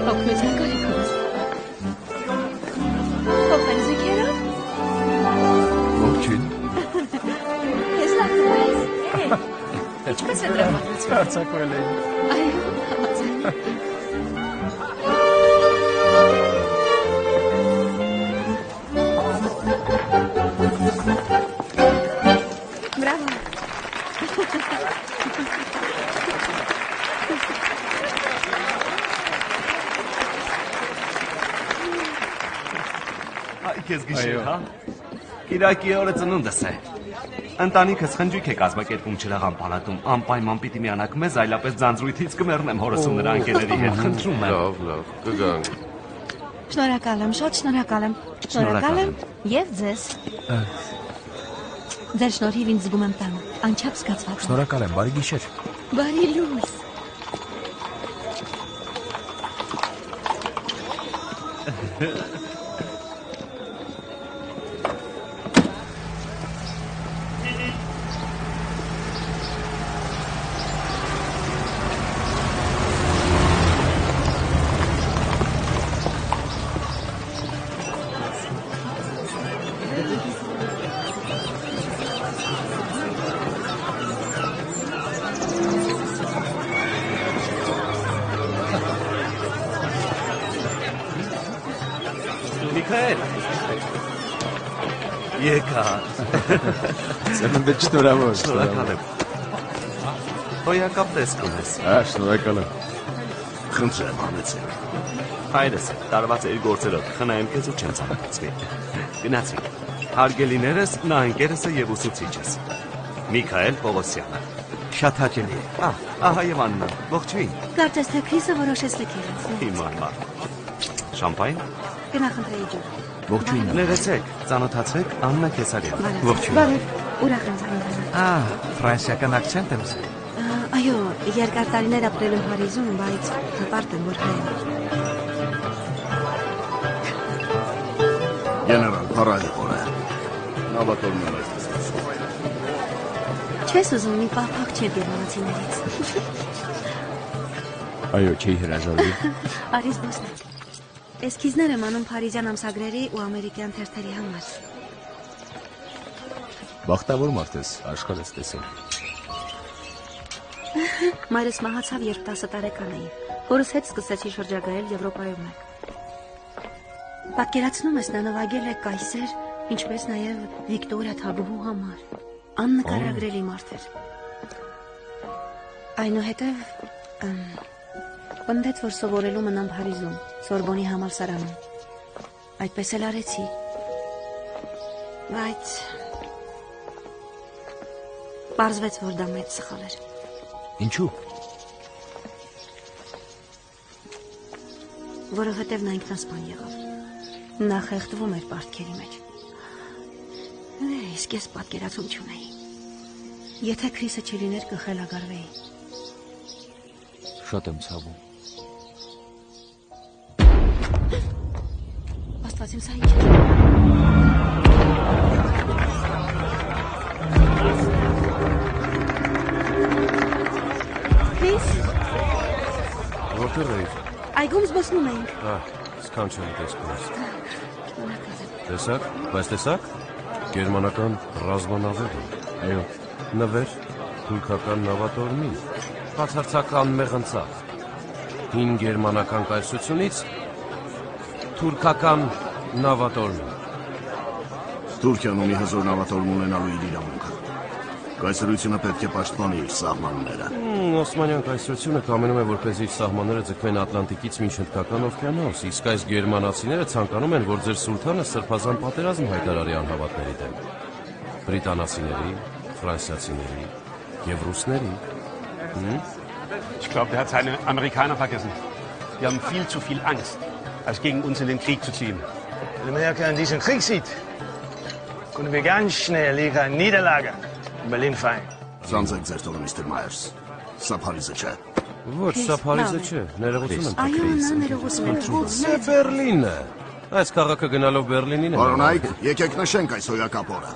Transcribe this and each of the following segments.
Օգնության կարիք ունես։ Փոխանցիկերով։ Ողջույն։ Ես լավ ես։ Ինչպես է դրամատրություն։ Հարցակվել էի։ Այո, համաձայն։ Բրավո։ Այ քեզ գիշեր, հա։ Կիրակի օրը ծնունդս է։ Ընտանիքս խնջույք է կազմակերպում Չրաղան պալատում, անպայման պիտի միանաք մեզ, այլապես ձանձրույթից կմեռնեմ հորս ու նրա ընկերների հետ, խնդրում եմ։ Լավ, կգանք։ Շնորհակալ եմ, շատ շնորհակալ եմ։ Շնորհակալ եմ եւ ձեզ։ Ձեր շնորհիվ ինձ զգում եմ տանը, անչափ զգացված եմ։ Շնորհակալ եմ, բարի գիշեր։ Բարի լույս։ Միքայել։ Եկա։ Ծնունդը շնորհավոր։ Շնորհակալ եմ։ Հոյակապ տեսք ունես։ Շնորհակալ եմ։ Խնդրեմ, համեցեք։ Հայրս է, տարված էր գործերով, խնայեմ քեզ ու չեմ ցանկացվի։ Գնացինք։ Հարգելիներս, նա ընկերս է եւ ուսուցիչս։ Միքայել Պողոսյանը։ Շատ հաճելի է։ Ահա եւ Աննա, ողջույն։ Կարծես թե Քրիսը որոշեց լքել։ Իմանա։ Շամպայն։ Գնախնդրեի ջուր։ Ողջույն։ Ներեցեք, ծանոթացեք Աննա Քեսարյան։ Ողջույն։ Բարև, ուրախ եմ ծանոթանալ։ Ֆրանսիական ակցենտ եմ զգում։ Այո, երկար տարիներ ապրել եմ Փարիզում, բայց հպարտ եմ, որ հայ եմ։ Գեներալ, փառալի օր է։ Նավատորմն այս տեսած։ Չես ուզում մի պահ փախչել գերմանացիներից։ Այո, չի հրաժարվի։ Արիս բոսնեք։ Էսքիզներ եմ անում փարիզյան ամսագրերի ու ամերիկյան թերթերի համար։ Բախտավոր մարդ ես, աշխարհ ես տեսել։ Մայրս մահացավ, երբ 10 տարեկան էի։ Հորս հետ սկսեցի շրջագայել Եվրոպայում մեկ։ Պատկերացնում ես, նա նվագել է կայսեր, ինչպես նաև Վիկտորիա Թագուհու համար։ Աննկարագրելի մարդ էր։ Այնուհետև պնդեց, որ սովորելու մնամ Փարիզում, Սորբոնի համալսարանում։ Այդպես էլ արեցի։ Բայց պարզվեց, որ դա մեծ սխալ էր։ Ինչու՞։ Որովհետև նա ինքնասպան եղավ։ Նա խեղդվում էր պարտքերի մեջ։ Իսկ ես պատկերացում չունեի։ Եթե Քրիսը չլիներ, կխելագարվեի։ Շատ եմ ցավում։ Աստված իմ, սա ինչ է։ Քրիս։ Որտե՞ղ էիր։ Այգում զբոսնում էինք։ Սքանչելի տեսքով։ Տեսակ, բայց տեսակ։ Գերմանական ռազմանավեր։ Այո։ Նվեր թուրքական նավատորմի։ Բացարձական մեղնցավ։ Հին գերմանական կայսրությունից թուրքական նավատորմի։ Թուրքիան ունի հզոր նավատորմ ունենալու իր իրավունքը։ Կայսրությունը պետք է պաշտպանի իր սահմանները։ Օսմանյան կայսրությունը կամենում է, որպես իր սահմանները ձգվեն Ատլանտիկից մինչ Հնդկական օվկիանոս, իսկ այս գերմանացիները ցանկանում են, որ ձեր սուլթանը սրբազան պատերազմ հայտարարի անհավատների դեմ։ Բրիտանացիների, ֆրանսիացիների եւ ռուսների։ Ich glaube, der hat seine Amerikaner vergessen. Die haben viel zu viel Angst, als gegen uns in den Krieg zu ziehen. Wenn Amerika in diesen Krieg zieht, können wir ganz schnell ihre Niederlage in Berlin feiern. Զանձեք ձեր տոնը, Mr. Myers։ Սա Փարիզը չէ։ Ոչ, սա Փարիզը չէ, ներողություն եմ։ Այո, նա ներողություն է։ Դա Բերլինն է։ Այս քաղաքը գնալով Բերլինին է։ Պարոնայք, եկեք նշենք այս հոյակապ օրը։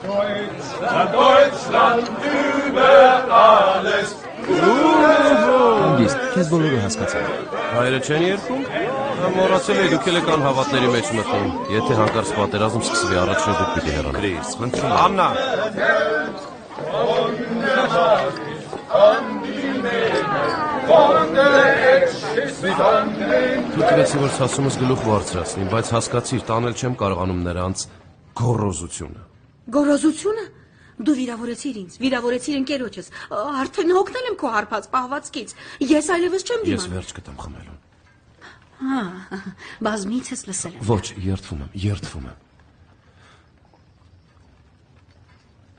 Deutschland über alles. Հանգիստ, քեզ բոլորը հասկացան։ Հայերը չեն երգում։ Մոռացել էի, դուք էլ եք անհավատների մեջ մտնում։ Եթե հանկարծ պատերազմ սկսվի, առաջին դուք պիտի հեռանաք։ Քրիս, խնդրում եմ։ Աննա։ Դու տվեցի, որ սասումս գլուխ բարձրացնին, բայց հասկացիր, տանել չեմ կարողանում նրանց գոռոզությունը։ Գոռոզությունը։ Դու վիրավորեցիր ինձ, վիրավորեցիր ընկերոջս։ Արդեն հոգնել եմ քո հարբած պահվածքից։ Ես այլևս չեմ Ես դիմանա։ վերջ կտամ խմելուն։ Հա, բազմիցս լսել եմ։ Ոչ, երդվում եմ։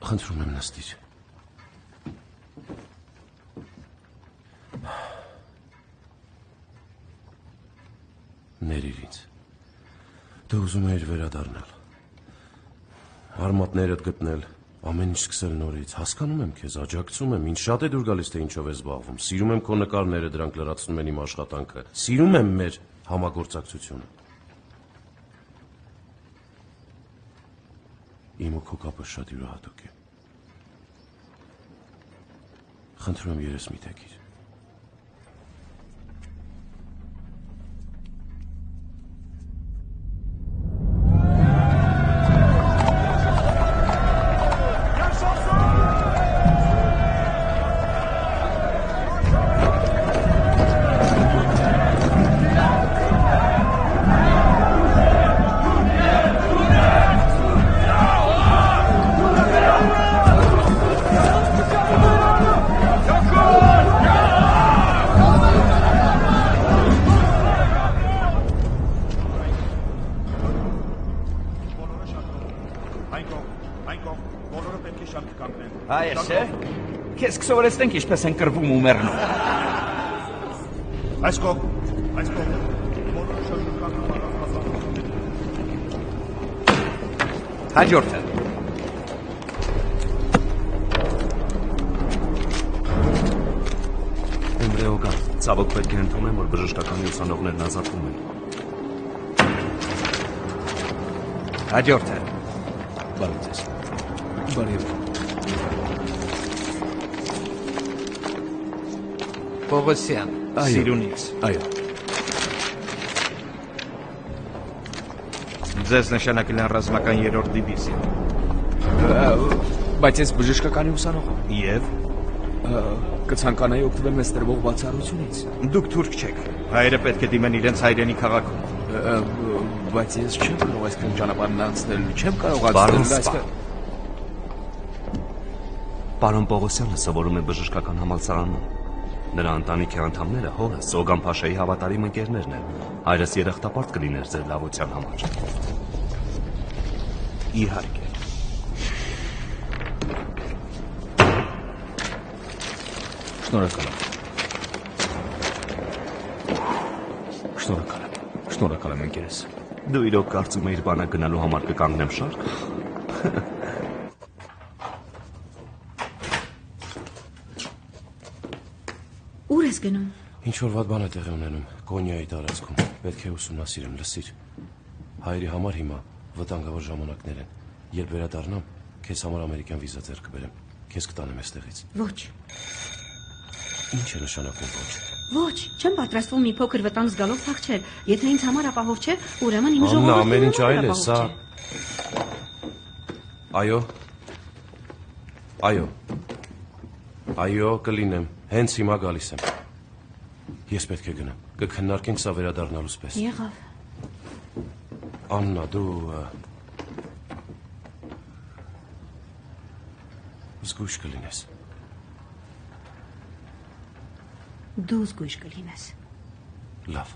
Խնդրում եմ նստիր։ Ներիր ինձ։ Դու ուզում էիր վերադառնալ։ Արմատներդ գտնել, ամեն ինչ սկսել նորից։ Հասկանում եմ քեզ, աջակցում եմ, ինձ շատ է դուր գալիս, թե ինչով ես զբաղվում։ Սիրում եմ քո նկարները, դրանք լրացնում են իմ աշխատանքը։ Սիրում եմ մեր համագործակցությունը։ Իմ ու քո կապը շատ յուրահատուկ է։ Խնդրում եմ երես մի թեքիր։ Այս է, քեզ կսովորեցնենք ինչպես են կռվում ու մեռնում։ Այս կողմ։ Հաջորդը։ Էմբրեոգան, ցավոք պետք է ընդունեմ, որ բժշկականի ուսանողներն ազատվում են։ Հաջորդը։ Բարև ձեզ։ Բարև։ Պողոսյան, Սիրունից։ Այո։ Ձեզ նշանակել են ռազմական 3-րդ դիվիզիա։ Բայց ես բժշկականի ուսանող եմ։ Եվ կցանկանայի օգտվել մեզ տրվող բացառությունից։ դուք թուրք չեք։ Հայերը պետք է դիմեն իրենց հայրենի քաղաքում։ Բայց ես չեմ կարող այսքան ճանապարհն անցնել, չեմ կարող Պարոն այստեղ։ Սպա։ Պարոն Պողոսյանը սովորում է բժշկական համալսարանում։ Նրա ընտանիքի անդամները հորը Սոգան Փաշայի հավատարիմ ընկերներն են։ Հայրս երախտապարտ կլիներ ձեր լավության համար։ Իհարկե։ Շնորհակալ եմ։ Շնորհակալ եմ ընկերս։ Դու իրոք կարծում ես բանա գնալու համար կկանգնեմ շարք։ Ուր ես գնում։ Ինչ որ վատ բան է տեղի ունենում Կոնյայի տարածքում։ Պետք է ուսումնասիրեմ, լսիր։ Հայերի համար հիմա վտանգավոր ժամանակներ են։ Երբ վերադառնամ, քեզ համար ամերիկյան վիզա ձեռք կբերեմ։ Քեզ կտանեմ այստեղից։ Ոչ։ Ինչ է նշանակում ոչ։ Ոչ, չեմ պատրաստվում մի փոքր վտանգ զգալով փախչել։ Եթե ինձ համար ապահով չէ, ուրեմն իմ Աննա, ժողովուրդը ամեն ինչ այլ է, ապահով սա։ չէ։ Այո, կլինեմ։ Հենց հիմա գալիս եմ։ Ես պետք է գնամ։ Կքննարկենք սա վերադառնալուց պես։ Եղավ։ Աննա, դու զգույշ կլինես։ Դու զգույշ կլինես։ Լավ։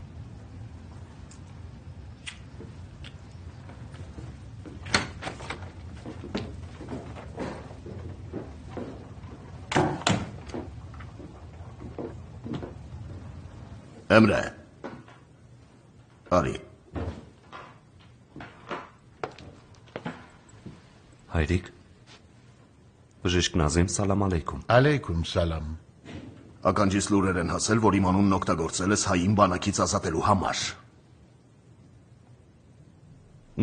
Էմրե։ Արի։ Հայրիկ։ Բժիշկ Նազիմ, սալամ ալեյքում։ Ալեյքում սալամ։ Ականջիս լուրեր են հասել, որ իմ անունն օգտագործել ես հային բանակից ազատելու համար։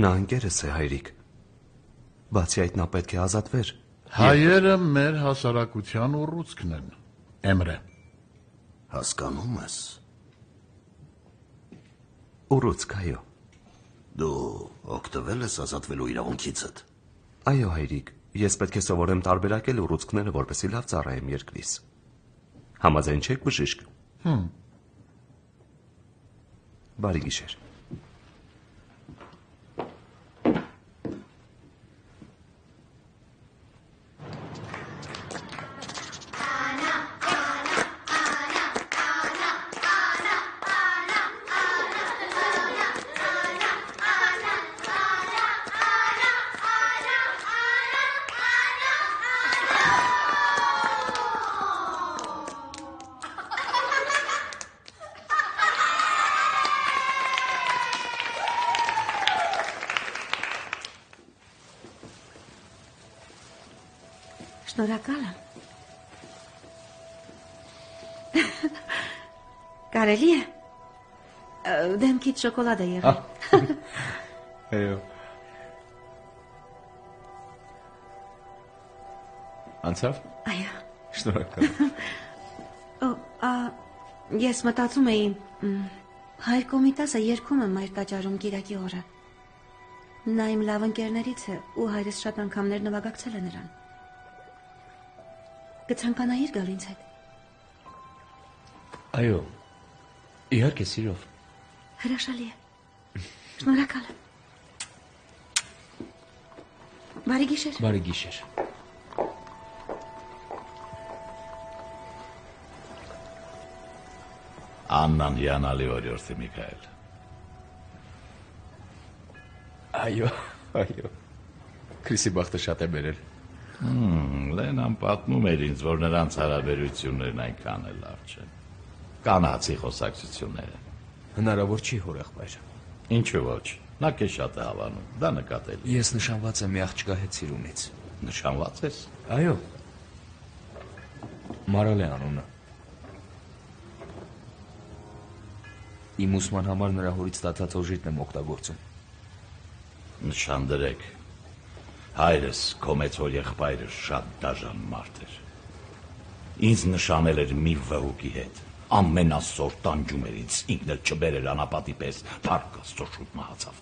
Նա ընկերս է, հայրիկ։ Բացի այդ նա պետք է ազատվեր։ Հայերը մեր հասարակության ուռուցքն են, Էմրե։ Հասկանում ես։ Ուռուցք, այո։ Դու օգտվել ես ազատվելու իրավունքիցդ։ Այո, հայրիկ, ես պետք է սովորեմ տարբերակել ուռուցքները, որպեսզի լավ ծառայեմ երկրիս։ Համաձայն չեք, բժիշկ։ Բարի գիշեր։ Շնորհակալ եմ։ Կարելի է։ Դեմքիդ շոկոլադ է եղել։ Այո։ Անցավ։ Այո։ Շնորհակալ։ Ես մտածում էի, հայր Կոմիտասը երգում է մայր տաճարում Կիրակի օրը։ Նա իմ լավ ընկերներից է ու հայրս շատ անգամներ նվագակցել է նրան։ Կցանկանայիր գալ ինձ հետ։ Այո, իհարկե սիրով։ Հրաշալի է։ Շնորհակալ եմ։ Բարի գիշեր։ Բարի գիշեր։ Աննան հիանալի օրիորդի Միքայել։ Այո, այո։ Քրիսի բախտը շատ է բերել։ Լենան պատմում էր ինձ, որ նրանց հարաբերություններն այնքան էլ լավ չեն։ Կանացի խոսակցությունները։ Հնարավոր չի հորեղբայր։ Ինչու ոչ։ Նա քեզ շատ է հավանում։ Դա նկատելի։ Ես նշանված եմ մի աղջկա հետ սիրունից։ Նշանված ես։ Այո։ Մարալ է անունը։ Իմ ուսման համար նրա հորից ստացած օժիտն եմ օգտագործում։ Նշան դրեք։ Հայրս, քո մեծ հոր եղբայրը շատ դաժան մարդ էր։ Ինձ նշանել էր մի վհուկի հետ։ Ամենասոր տանջում էր ինձ, ինքն էլ չբերեր անապատի պես, փառք Աստծո շուտ մահացավ։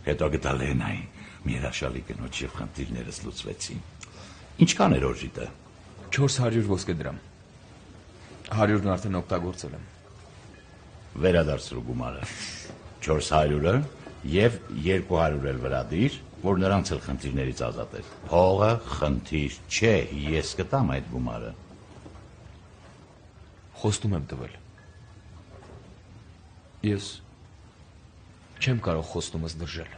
Հետո գտա Լենային, մի հրաշալի կնոջ եւ խնդիրներս լուծվեցին։ Ինչքան էր օժիտը։ 400 ոսկե դրամ։ 100-ն արդեն օգտագործել եմ։ Վերադարձրու գումարը։ 400-ը եւ 200 էլ վրա դիր, որ նրանց էլ խնդիրներից ազատել։ Փողը խնդիր չէ, ես կտամ այդ գումարը։ Խոստում եմ տվել։ Ես չեմ կարող խոստումս դրժել։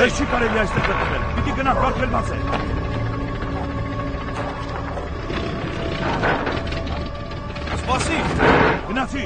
Ես չի կարելի այստեղ գտնվել, պիտի գնանք վարդելված է։ Սպասի, գնացի։